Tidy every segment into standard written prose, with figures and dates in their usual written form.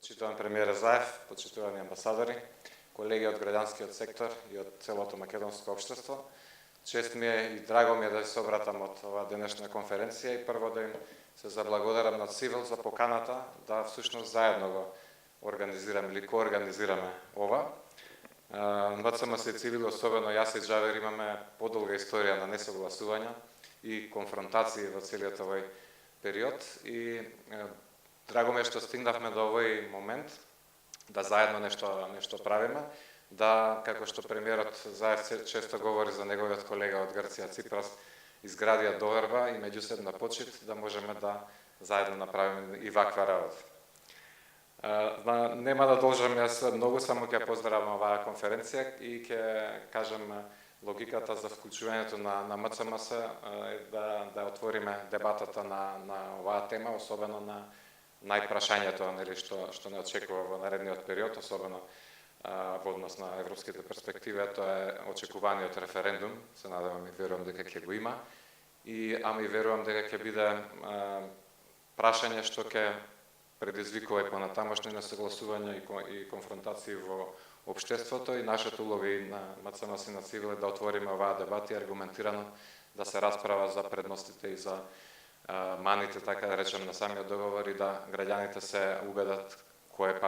Почитуван премиер Заев, почитувани амбасадори, колеги од граѓанскиот сектор и од целото македонско општество. Чест ми е и драго ми е да се обратам од оваа денешна конференција и прво да им се заблагодарам на Цивил за поканата да всушност заедно го организираме или коорганизираме ова. МЦМС и Цивил, особено јас и Джавер, имаме подолга историја на несогласувања и конфронтации во целиот овој период и драго ми е што стигнавме до овој момент да заедно нешто правиме, да, како што премиерот Заев често говори за неговиот колега од Грција Ципрас, изградија доверба и меѓусебна почит да можеме да заедно направиме и ваква работа. Нема да должам, јас многу само ќе поздравам оваа конференција и ќе кажам логиката за вклучувањето на МЦМС да отвориме дебатата на оваа тема, особено на најпрашањето што не очекува во наредниот период, особено во однос на европските перспективи, тоа е очекуваниот референдум. Се надевам и верувам дека ќе го има, ама и верувам дека ќе биде прашање што ќе предизвикува и понатамошни несогласувања и конфронтации во општеството, и нашата улога и на МЦМС и на Цивил е да отвориме оваа дебата и аргументирано да се расправа за предностите и за маните, така да речем, на самиот договор и да граѓаните се убедат кој е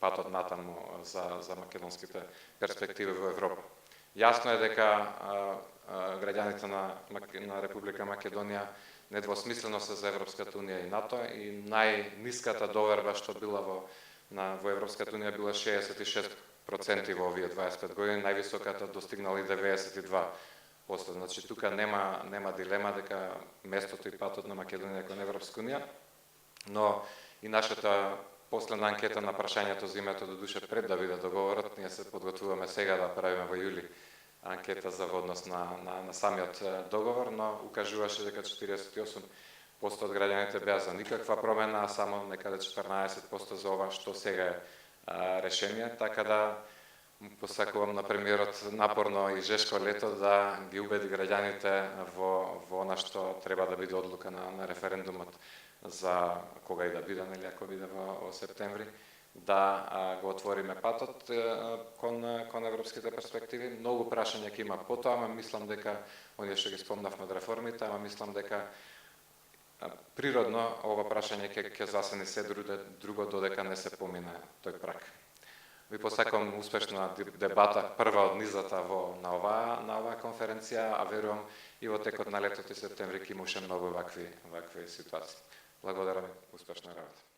патот натаму за македонските перспективи во Европа. Јасно е дека граѓаните на Република Македонија недвосмислено се за Европската унија и НАТО, и најниската доверба што била во Европската унија била 66% во овие 25 години, највисоката достигнала и 92%. Значи, тука нема дилема дека местото и патот на Македонија кон Европска унија, но и нашата последна анкета на прашањето за името до душе пред да биде договорот, ние се подготвуваме сега да правиме во јули анкета за однос на самиот договор, но укажуваше дека 48% од граѓаните беа за никаква промена, а само некаде 14% за ова што сега е решение, така да посакувам на премиерот напорно и жешко лето да ги убеди граѓаните во она што треба да биде одлука на референдумот за кога и да биде, нели, ако биде во септември, да го отвориме патот кон европските перспективи. Многу прашања ќе има потоа, ама мислам дека оние што ги спомнавме од реформите, ама мислам дека природно ова прашање ќе засени се друго додека не се помине тој праг. Ви посакувам успешна дебата, прва од низата на оваа конференција, а верувам и во текот на летото и септември ќе има уште многу вакви ситуации. Благодарам и успешна работа.